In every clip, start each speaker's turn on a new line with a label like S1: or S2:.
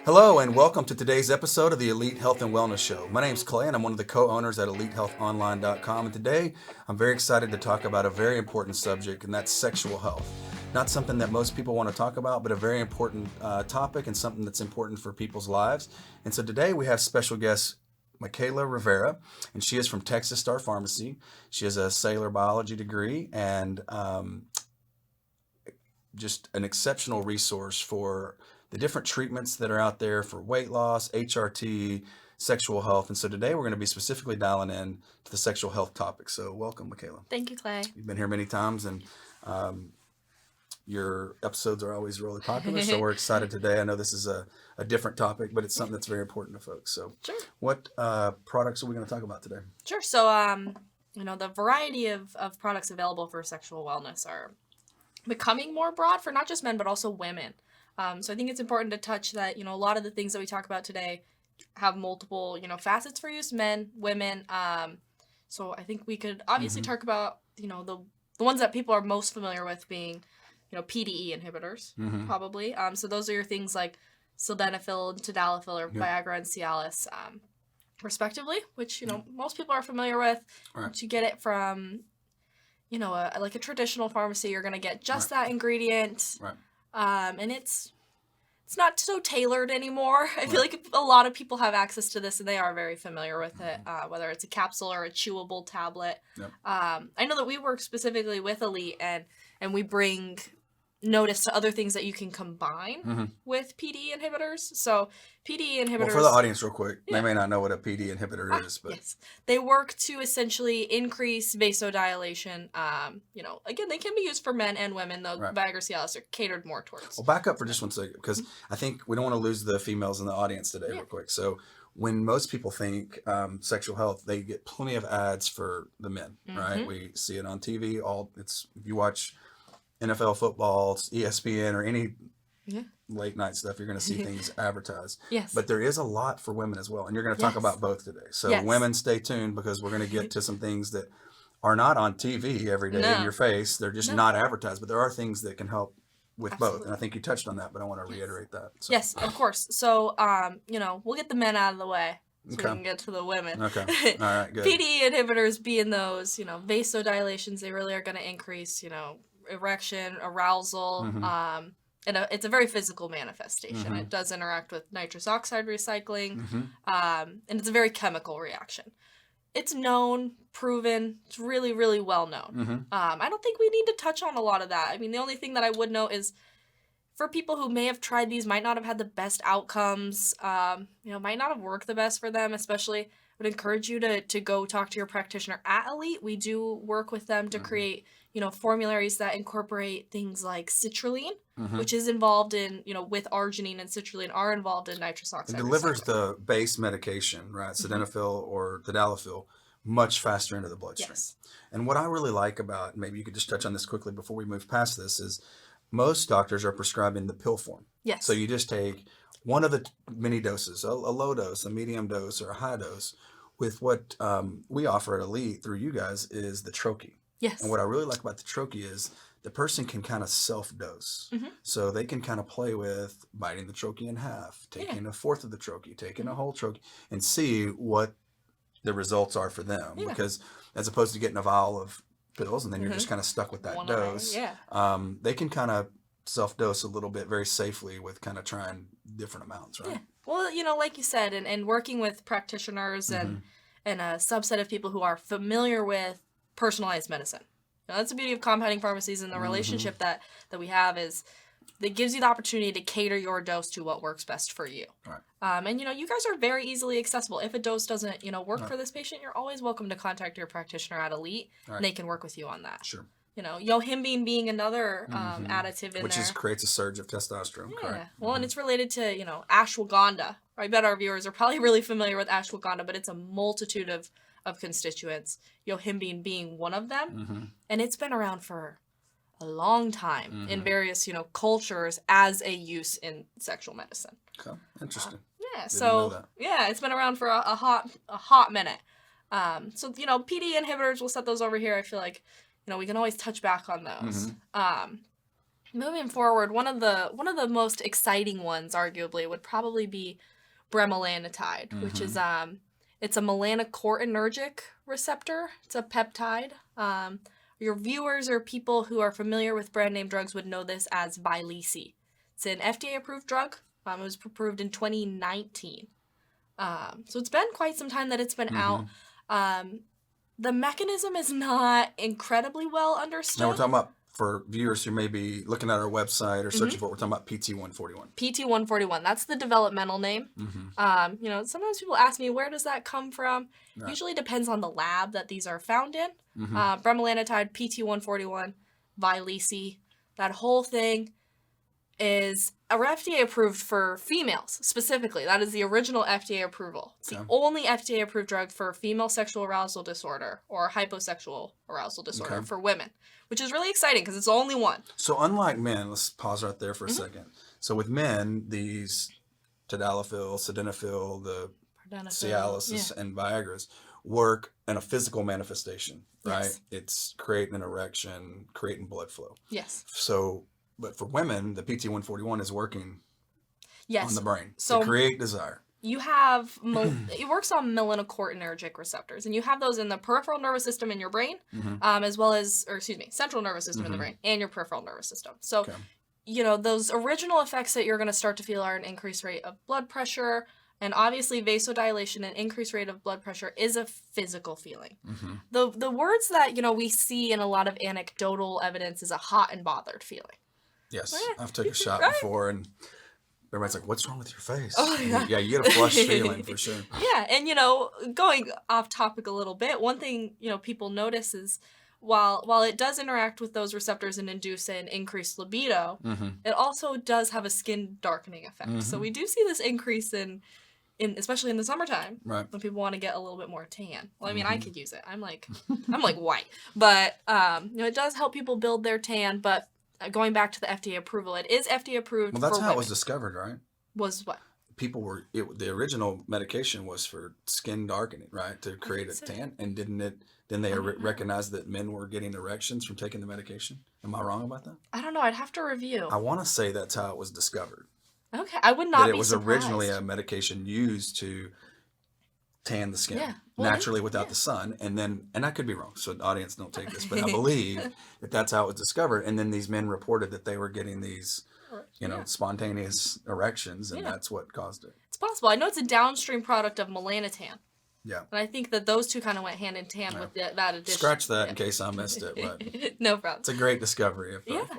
S1: Hello and welcome to today's episode of the Elite Health and Wellness Show. My name's Clay and I'm one of the co-owners at EliteHealthOnline.com, and today I'm very excited to talk about a very important subject, and that's sexual health. Not something that most people want to talk about, but a very important topic and something that's important for people's lives. And so today we have special guest Makayla Rivera, and she is from Texas Star Pharmacy. She has a cellular biology degree and just an exceptional resource for the different treatments that are out there for weight loss, HRT, sexual health. And so today we're going to be specifically dialing in to the sexual health topic. So welcome, Makayla.
S2: Thank you, Clay.
S1: You've been here many times, and your episodes are always really popular. So we're excited today. I know this is a different topic, but it's something that's very important to folks. So
S2: Sure.
S1: What products are we going to talk about today?
S2: Sure. So, the variety of products available for sexual wellness are becoming more broad for not just men, but also women. So I think it's important to touch that, a lot of the things that we talk about today have multiple, facets for use, men, women. So I think we could obviously talk about, the ones that people are most familiar with being, PDE inhibitors, probably. So those are your things like sildenafil, Tadalafil, or Viagra and Cialis, respectively, which, most people are familiar with.
S1: Right.
S2: To get it from, like a traditional pharmacy, you're going to get just that ingredient.
S1: Right.
S2: And it's not so tailored anymore. I feel like a lot of people have access to this and they are very familiar with it, whether it's a capsule or a chewable tablet.
S1: Yep.
S2: I know that we work specifically with Elite and we bring notice to other things that you can combine with PDE inhibitors. So PDE inhibitors...
S1: Well, for the audience real quick, they may not know what a PD inhibitor is, but...
S2: Yes. They work to essentially increase vasodilation. Again, they can be used for men and women, though Viagra Cialis are catered more towards.
S1: Well, back up for just 1 second, because I think we don't want to lose the females in the audience today real quick. So when most people think sexual health, they get plenty of ads for the men, right? We see it on TV. If you watch NFL football, ESPN, or any late night stuff, you're going to see things advertised.
S2: Yes.
S1: But there is a lot for women as well. And you're going to talk about both today. So women, stay tuned, because we're going to get to some things that are not on TV every day in your face. They're just not advertised. But there are things that can help with both. And I think you touched on that, but I want to reiterate that. So.
S2: Yes, of course. So, we'll get the men out of the way so we can get to the women.
S1: Okay. All right, good.
S2: PDE inhibitors being those, vasodilations, they really are going to increase, erection, arousal, and it's a very physical manifestation. It does interact with nitrous oxide recycling, and it's a very chemical reaction. It's known, proven, it's really, really well known. I don't think we need to touch on a lot of that. I mean, the only thing that I would note is for people who may have tried these, might not have had the best outcomes, might not have worked the best for them, especially, I would encourage you to go talk to your practitioner at Elite. We do work with them to create formularies that incorporate things like citrulline, which is involved in, with arginine and citrulline are involved in nitrous oxide.
S1: It delivers the base medication, right, sildenafil or tadalafil, much faster into the bloodstream.
S2: Yes.
S1: And what I really like about, maybe you could just touch on this quickly before we move past this, is most doctors are prescribing the pill form.
S2: Yes.
S1: So you just take one of the many doses, a low dose, a medium dose, or a high dose. With what we offer at Elite through you guys is the troche.
S2: Yes.
S1: And what I really like about the troche is the person can kind of self-dose. So they can kind of play with biting the troche in half, taking a fourth of the troche, taking a whole troche, and see what the results are for them. Because as opposed to getting a vial of pills and then you're just kind of stuck with that dose, they can kind of self-dose a little bit very safely with kind of trying different amounts, right?
S2: Yeah. Well, like you said, and working with practitioners and a subset of people who are familiar with personalized medicine. That's the beauty of compounding pharmacies, and the relationship that we have is that gives you the opportunity to cater your dose to what works best for you.
S1: Right.
S2: And, you guys are very easily accessible. If a dose doesn't, work for this patient, you're always welcome to contact your practitioner at Elite, and they can work with you on that.
S1: Sure.
S2: Yohimbine being another additive in
S1: Which
S2: there.
S1: creates a surge of testosterone, correct?
S2: Well, and it's related to, ashwagandha. I bet our viewers are probably really familiar with ashwagandha, but it's a multitude of constituents, yohimbine being one of them. And it's been around for a long time in various, cultures as a use in sexual medicine.
S1: Okay, interesting.
S2: It's been around for a hot minute. So, PD inhibitors, we'll set those over here. I feel like, we can always touch back on those. Moving forward, one of the most exciting ones, arguably, would probably be Bremelanotide, which is it's a melanocortinergic receptor. It's a peptide. Your viewers or people who are familiar with brand name drugs would know this as Vylees. It's an FDA-approved drug. It was approved in 2019. So it's been quite some time that it's been out. The mechanism is not incredibly well understood.
S1: Now we're talking about, for viewers who may be looking at our website or searching for it, we're talking about PT141.
S2: PT141, that's the developmental name. Sometimes people ask me, where does that come from? Right. Usually depends on the lab that these are found in. Bremelanotide, PT141, Vylees, that whole thing is FDA approved for females specifically. That is the original FDA approval. It's the only FDA approved drug for female sexual arousal disorder or hyposexual arousal disorder for women, which is really exciting because it's the only one.
S1: So unlike men, let's pause right there for a second. So with men, these Tadalafil, sildenafil, the Cialis, and Viagras work in a physical manifestation, right? Yes. It's creating an erection, creating blood flow.
S2: Yes.
S1: So, but for women, the PT141 is working on the brain to create desire.
S2: You have, it works on melanocortinergic receptors, and you have those in the peripheral nervous system in your brain, as well as, central nervous system in the brain, and your peripheral nervous system. So, those original effects that you're going to start to feel are an increased rate of blood pressure, and obviously vasodilation and increased rate of blood pressure is a physical feeling. The words that, we see in a lot of anecdotal evidence is a hot and bothered feeling.
S1: Yes, I've took a shot before, and everybody's like, what's wrong with your face? Oh, yeah, you get a flush feeling for sure.
S2: Yeah, and, going off topic a little bit, one thing, people notice is while it does interact with those receptors and induce an increased libido, it also does have a skin darkening effect. So we do see this increase in especially in the summertime, when people want to get a little bit more tan. Well, I mean, I could use it. I'm like white. But, it does help people build their tan, but going back to the FDA approval, it is FDA approved.
S1: Well, that's how it was discovered, right?
S2: Was what?
S1: People the original medication was for skin darkening, right? To create a tan. And didn't they recognize that men were getting erections from taking the medication? Am I wrong about that?
S2: I don't know. I'd have to review.
S1: I want to say that's how it was discovered.
S2: Okay. I would not be surprised.
S1: It was originally a medication used to tan the skin naturally without the sun, and I could be wrong, so the audience don't take this, but I believe that's how it was discovered, and then these men reported that they were getting these spontaneous erections, and that's what caused it.
S2: It's possible. I know it's a downstream product of melanotan.
S1: Yeah.
S2: And I think that those two kind of went hand in hand with that addition.
S1: Scratch that in case I missed it, but
S2: no problem.
S1: It's a great discovery.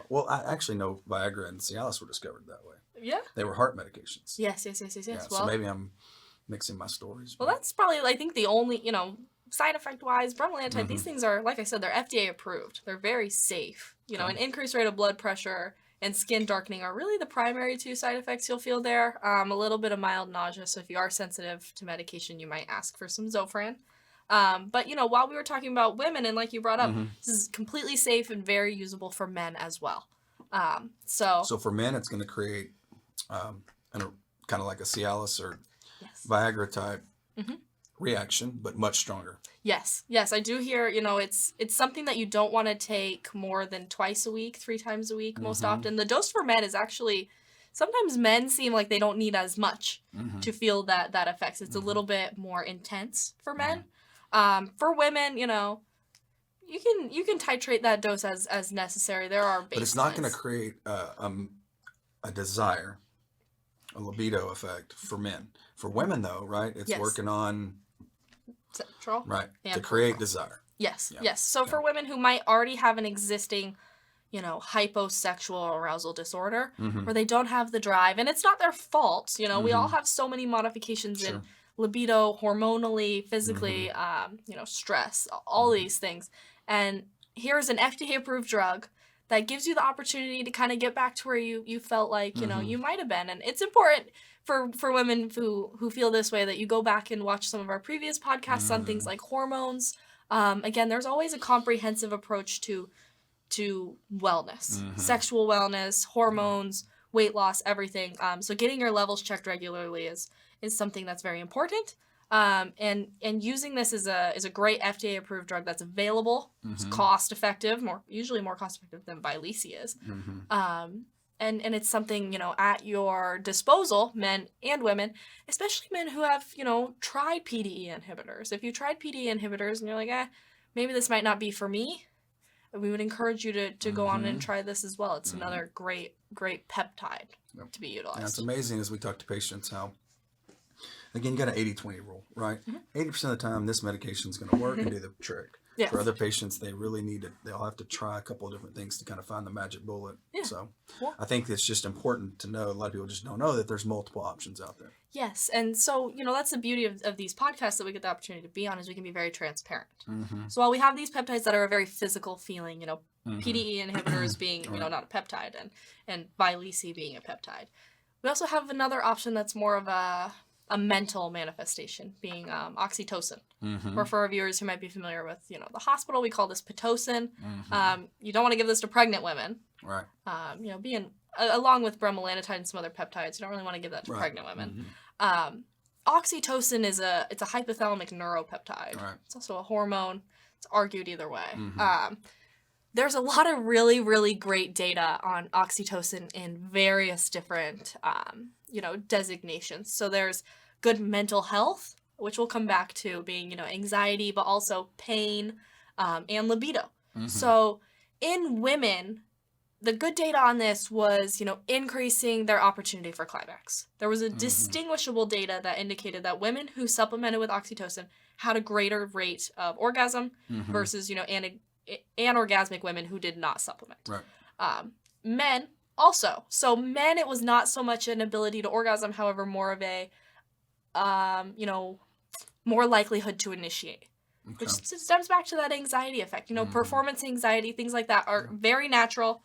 S1: Well, I actually know Viagra and Cialis were discovered that way.
S2: Yeah.
S1: They were heart medications.
S2: Yes.
S1: Yeah, well, so maybe I'm mixing my stories.
S2: Well, that's probably, I think, the only, side effect-wise, bremelanotide, these things are, like I said, they're FDA approved. They're very safe. An increased rate of blood pressure and skin darkening are really the primary two side effects you'll feel there. A little bit of mild nausea, so if you are sensitive to medication, you might ask for some Zofran. But, while we were talking about women, and like you brought up, this is completely safe and very usable for men as well. So
S1: for men, it's going to create kind of like a Cialis or Viagra type reaction, but much stronger.
S2: Yes, I do hear, it's something that you don't want to take more than twice a week, 3 times a week most often. The dose for men is actually, sometimes men seem like they don't need as much to feel that effects. It's a little bit more intense for men. For women, you can titrate that dose as necessary. There are baselines.
S1: But it's not going to create a desire, a libido effect for men. For women, though, right? It's working on
S2: central,
S1: right, to create desire.
S2: Yes. So for women who might already have an existing, hyposexual arousal disorder, where they don't have the drive, and it's not their fault. We all have so many modifications in libido, hormonally, physically, stress, all these things. And here's an FDA-approved drug that gives you the opportunity to kind of get back to where you felt like, you might have been. And it's important for women who feel this way that you go back and watch some of our previous podcasts on things like hormones. Again, there's always a comprehensive approach to wellness, sexual wellness, hormones, weight loss, everything. So getting your levels checked regularly is something that's very important. And using this is a great FDA approved drug that's available. It's cost effective, usually more cost effective than Vylees is. And it's something, at your disposal, men and women, especially men who have, tried PDE inhibitors. If you tried PDE inhibitors and you're like, maybe this might not be for me, we would encourage you to go on and try this as well. It's another great peptide to be utilized.
S1: Yeah, it's amazing as we talk to patients how, again, you got an 80-20 rule, right? 80% of the time, this medication is going to work and do the trick.
S2: Yes.
S1: For other patients, they'll have to try a couple of different things to kind of find the magic bullet.
S2: Yeah.
S1: So I think it's just important to know, a lot of people just don't know that there's multiple options out there.
S2: Yes. And so, that's the beauty of these podcasts that we get the opportunity to be on, is we can be very transparent. So while we have these peptides that are a very physical feeling, PDE inhibitors being, not a peptide, and Vylees being a peptide, we also have another option that's more of a mental manifestation, being oxytocin. Or for our viewers who might be familiar with, the hospital, we call this Pitocin. You don't want to give this to pregnant women.
S1: Right.
S2: Being along with Bremelanotide and some other peptides, you don't really want to give that to pregnant women. Oxytocin it's a hypothalamic neuropeptide.
S1: Right.
S2: It's also a hormone. It's argued either way. There's a lot of really, really great data on oxytocin in various different, designations. So there's good mental health, which we'll come back to, being, anxiety, but also pain, and libido. So in women, the good data on this was, increasing their opportunity for climax. There was a distinguishable data that indicated that women who supplemented with oxytocin had a greater rate of orgasm versus, anorgasmic women who did not supplement.
S1: Right.
S2: Men also. So men, it was not so much an ability to orgasm, however, more of a, more likelihood to initiate. Okay. Which stems back to that anxiety effect. Performance anxiety, things like that are very natural,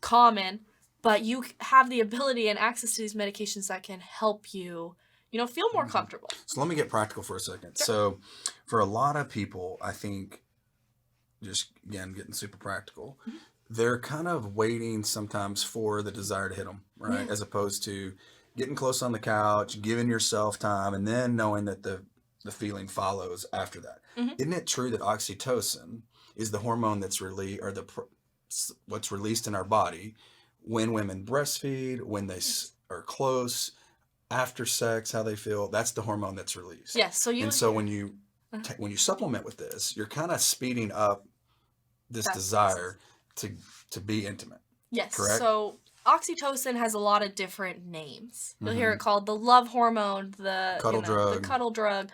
S2: common, but you have the ability and access to these medications that can help you, feel more comfortable.
S1: So let me get practical for a second.
S2: Sure.
S1: So for a lot of people, I think, just again, getting super practical, they're kind of waiting sometimes for the desire to hit them, right? Yeah. As opposed to getting close on the couch, giving yourself time, and then knowing that the feeling follows after that. Isn't it true that oxytocin is the hormone that's what's released in our body when women breastfeed, when they are close, after sex, how they feel? That's the hormone that's released.
S2: Yes. So
S1: when you supplement with this, you're kind of speeding up this desire to be intimate. Yes. Correct?
S2: So oxytocin has a lot of different names. You'll hear it called the love hormone, the cuddle drug.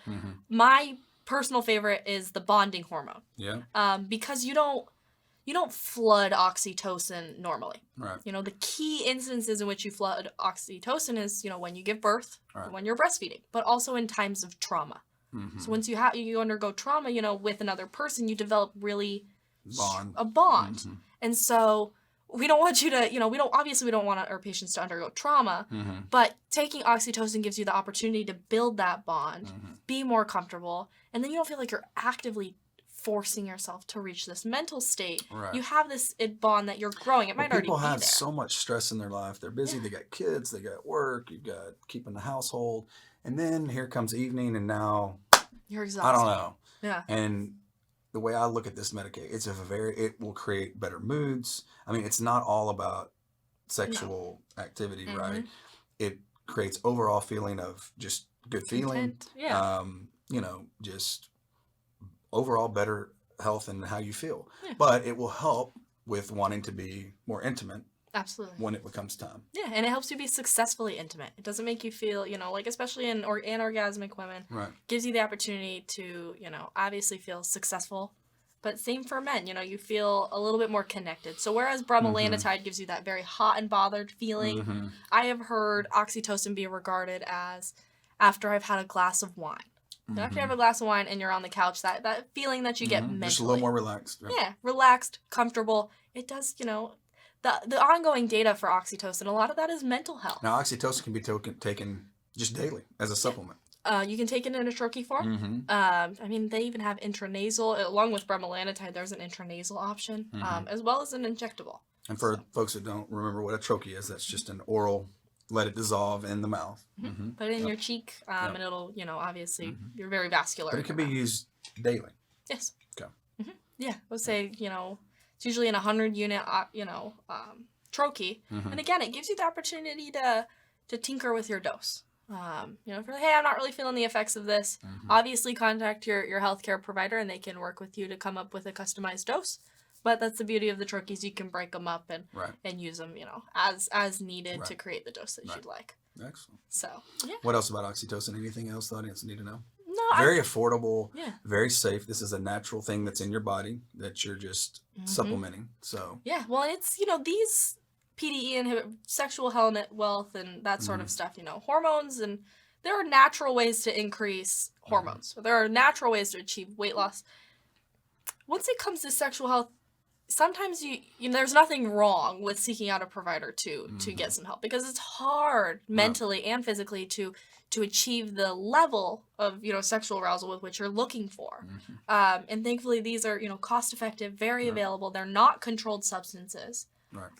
S2: My personal favorite is the bonding hormone. Yeah. Because you don't flood oxytocin normally. Right. The key instances in which you flood oxytocin is, when you give birth, when you're breastfeeding, but also in times of trauma. So once you undergo trauma, with another person, you develop really a bond. And so we don't want you to, we don't want our patients to undergo trauma, but taking oxytocin gives you the opportunity to build that bond, be more comfortable, and then you don't feel like you're actively forcing yourself to reach this mental state. Right. You have this bond that you're growing. It might already be there.
S1: People have so much stress in their life. They're busy. Yeah. They got kids. They got work. You got keeping the household. And then here comes evening, and now
S2: you're exhausted.
S1: I don't know.
S2: Yeah.
S1: And the way I look at this medication, it will create better moods. I mean, it's not all about sexual activity, right? It creates overall feeling of just good feeling.
S2: Yeah.
S1: Just overall better health and how you feel. Yeah. But it will help with wanting to be more intimate.
S2: Absolutely.
S1: When it becomes time.
S2: Yeah, and it helps you be successfully intimate. It doesn't make you feel, like especially in anorgasmic women, gives you the opportunity to, obviously feel successful. But same for men, you feel a little bit more connected. So whereas Bremelanotide gives you that very hot and bothered feeling, I have heard oxytocin be regarded as after I've had a glass of wine. And after you have a glass of wine and you're on the couch, that feeling that you get mentally.
S1: Just a little more relaxed. Right?
S2: Yeah, relaxed, comfortable. It does, the ongoing data for oxytocin, a lot of that is mental health.
S1: Now, oxytocin can be taken just daily as a supplement.
S2: You can take it in a troche form. They even have intranasal. Along with Bremelanotide, there's an intranasal option, as well as an injectable.
S1: And for folks that don't remember what a troche is, that's just an oral let it dissolve in the mouth.
S2: Put it in your cheek, and it'll, obviously, you're very vascular.
S1: But it can be used daily.
S2: Yes.
S1: Okay.
S2: Yeah, I would say, it's usually in a 100-unit, troche. And again, it gives you the opportunity to tinker with your dose. If you're like, hey, I'm not really feeling the effects of this, obviously contact your healthcare provider and they can work with you to come up with a customized dose. But that's the beauty of the troches. You can break them up and use them, as needed to create the dose that you'd like.
S1: Excellent.
S2: So, yeah.
S1: What else about oxytocin? Anything else the audience need to know?
S2: No,
S1: very affordable, very safe. This is a natural thing that's in your body that you're just supplementing. So
S2: yeah, well, it's these PDE inhibit sexual wealth and that sort of stuff. Hormones, and there are natural ways to increase hormones. There are natural ways to achieve weight loss. Once it comes to sexual health, sometimes there's nothing wrong with seeking out a provider to get some help, because it's hard mentally and physically to achieve the level of sexual arousal with which you're looking for. And thankfully these are cost effective, very available. They're not controlled substances.
S1: Right.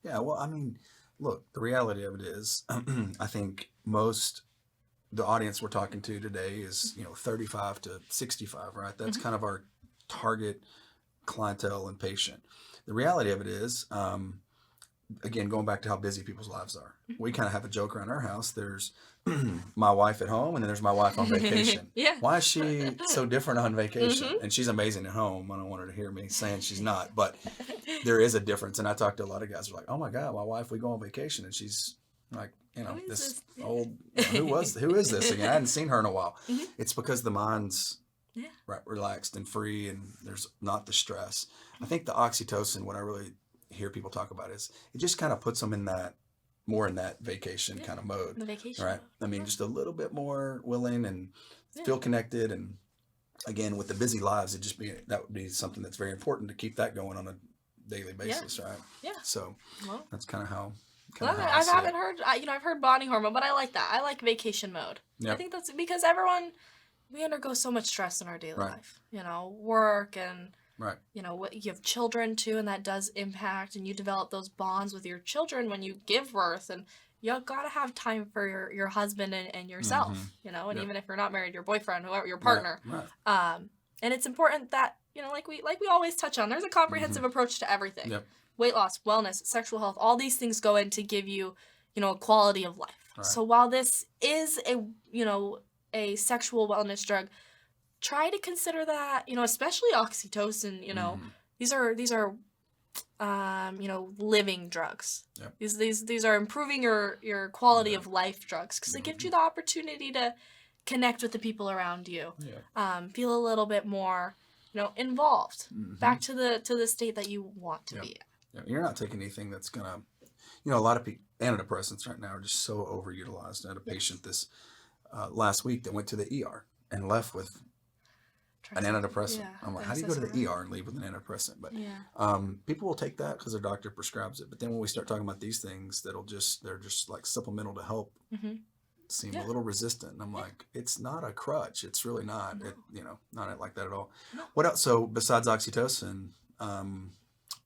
S1: Yeah, well, I mean, look, the reality of it is I think the audience we're talking to today is 35 to 65, right? That's kind of our target clientele and patient. The reality of it is, again, going back to how busy people's lives are, we kind of have a joke around our house. There's my wife at home, and then there's my wife on vacation. Why is she so different on vacation? And she's amazing at home. I don't want her to hear me saying she's not, but there is a difference. And I talk to a lot of guys who are like, oh my God, my wife, we go on vacation, and she's like, this old, who is this again? I hadn't seen her in a while. It's because the mind's relaxed and free, and there's not the stress. I think the oxytocin, what I really hear people talk about is it just kind of puts them in that vacation kind of mode.
S2: The vacation.
S1: Right. I mean, just a little bit more willing and feel connected. And again, with the busy lives, that would be something that's very important to keep that going on a daily basis. Right. Yeah. So that's kind of how.
S2: I've heard bonding hormone, but I like that. I like vacation mode. Yep. I think that's because we undergo so much stress in our daily life, work and, you have children too, and that does impact, and you develop those bonds with your children when you give birth, and you got to have time for your husband and yourself, and even if you're not married, your boyfriend, whoever, your partner. And it's important that, like we always touch on, there's a comprehensive approach to everything. Yep. Weight loss, wellness, sexual health, all these things go in to give you, a quality of life. Right. So while this is a sexual wellness drug, try to consider that, especially oxytocin, these are living drugs. Yep. These are improving your quality of life drugs, because it gives you the opportunity to connect with the people around you. Feel a little bit more, involved, back to the state that you want to be in.
S1: Yeah. You're not taking anything that's gonna, a lot of antidepressants right now are just so overutilized. I had a patient this last week that went to the ER and left with an antidepressant. Yeah, I'm like, how do you go to the ER and leave with an antidepressant? But people will take that because their doctor prescribes it. But then when we start talking about these things they're just like supplemental to help, seem a little resistant. And I'm like, it's not a crutch. It's really not. No. It, not like that at all. No. What else? So besides oxytocin,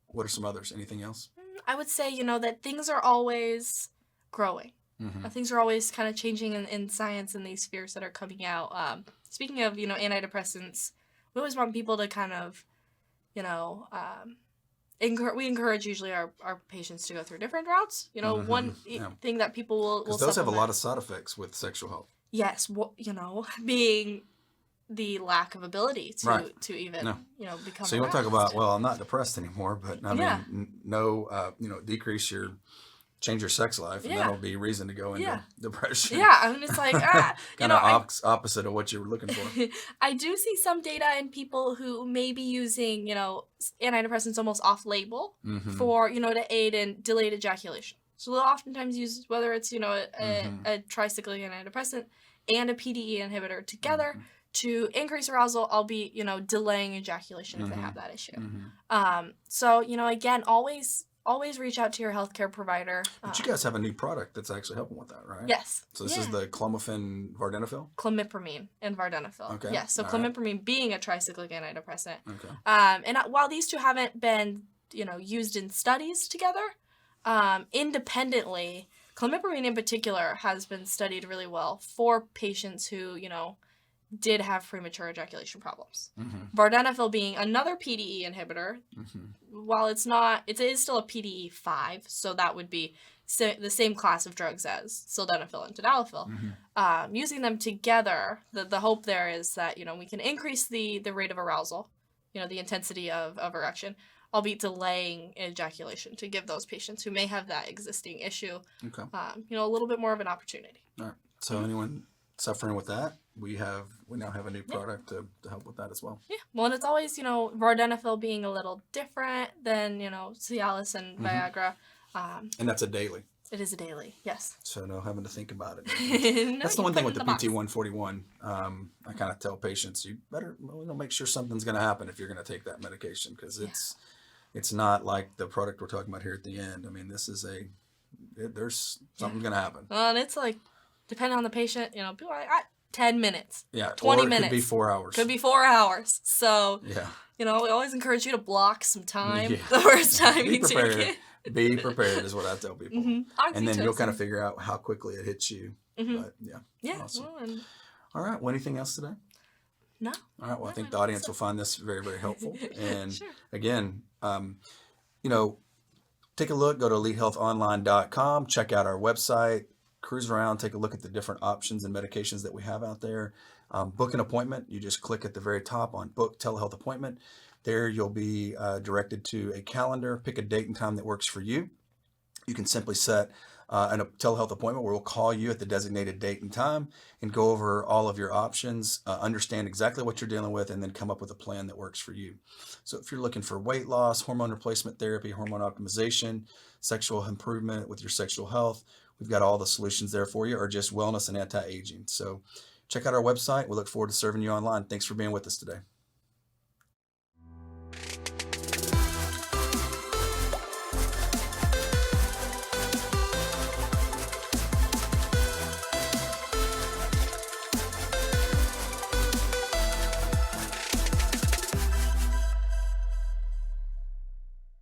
S1: what are some others? Anything else?
S2: I would say, that things are always growing. Things are always kind of changing in science and these spheres that are coming out. Speaking of, antidepressants, we always want people to kind of, we encourage usually our patients to go through different routes. One thing that people will
S1: because those have a lot of side effects with sexual health.
S2: Yes, being the lack of ability to even become.
S1: So you want to talk about, well, I'm not depressed anymore, but I mean, decrease change your sex life, and that'll be reason to go into depression.
S2: Yeah, I mean, it's like,
S1: kind of opposite of what you were looking for.
S2: I do see some data in people who may be using, antidepressants almost off-label for, to aid in delayed ejaculation. So they'll oftentimes use, whether it's, a tricyclic antidepressant and a PDE inhibitor together to increase arousal, albeit, delaying ejaculation if they have that issue. So, again, always reach out to your healthcare provider.
S1: But you guys have a new product that's actually helping with that, right?
S2: Yes.
S1: So this is the clomiphene vardenafil?
S2: Clomipramine and vardenafil. Okay. Yes. So clomipramine being a tricyclic antidepressant. Okay. And while these two haven't been, used in studies together, independently, Clomipramine in particular has been studied really well for patients who, did have premature ejaculation problems. Vardenafil being another PDE inhibitor, while it is still a PDE5, so that would be the same class of drugs as sildenafil and tadalafil. Using them together, the hope there is that, we can increase the rate of arousal, the intensity of erection, albeit delaying ejaculation to give those patients who may have that existing issue, a little bit more of an opportunity.
S1: All right. So anyone suffering with that, we now have a new product to help with that as well.
S2: Yeah. Well, and it's always, vardenafil being a little different than, Cialis and Viagra.
S1: And that's a daily.
S2: It is a daily, yes.
S1: So no having to think about it.
S2: No,
S1: that's the one thing with the PT-141. I kind of tell patients, you better make sure something's going to happen if you're going to take that medication, because it's not like the product we're talking about here at the end. I mean, this is there's something's going to happen.
S2: Well, and it's like, depending on the patient, people are like, 10 minutes.
S1: Yeah,
S2: 20
S1: or it
S2: minutes.
S1: Could be 4 hours.
S2: Could be 4 hours. So, we always encourage you to block some time the first time you take it.
S1: Be prepared is what I tell people. And then you'll kind of figure out how quickly it hits you. But
S2: yeah.
S1: Awesome.
S2: Well,
S1: all right. Well, anything else today?
S2: No.
S1: All right. Well, I think the audience will find this very, very helpful. And again, take a look. Go to elitehealthonline.com. Check out our website. Cruise around. Take a look at the different options and medications that we have out there. Book an appointment. You just click at the very top on Book Telehealth Appointment. There you'll be directed to a calendar. Pick a date and time that works for you. You can simply set a telehealth appointment where we'll call you at the designated date and time and go over all of your options, understand exactly what you're dealing with, and then come up with a plan that works for you. So if you're looking for weight loss, hormone replacement therapy, hormone optimization, sexual improvement with your sexual health, we've got all the solutions there for you, or just wellness and anti-aging. So check out our website. We look forward to serving you online. Thanks for being with us today.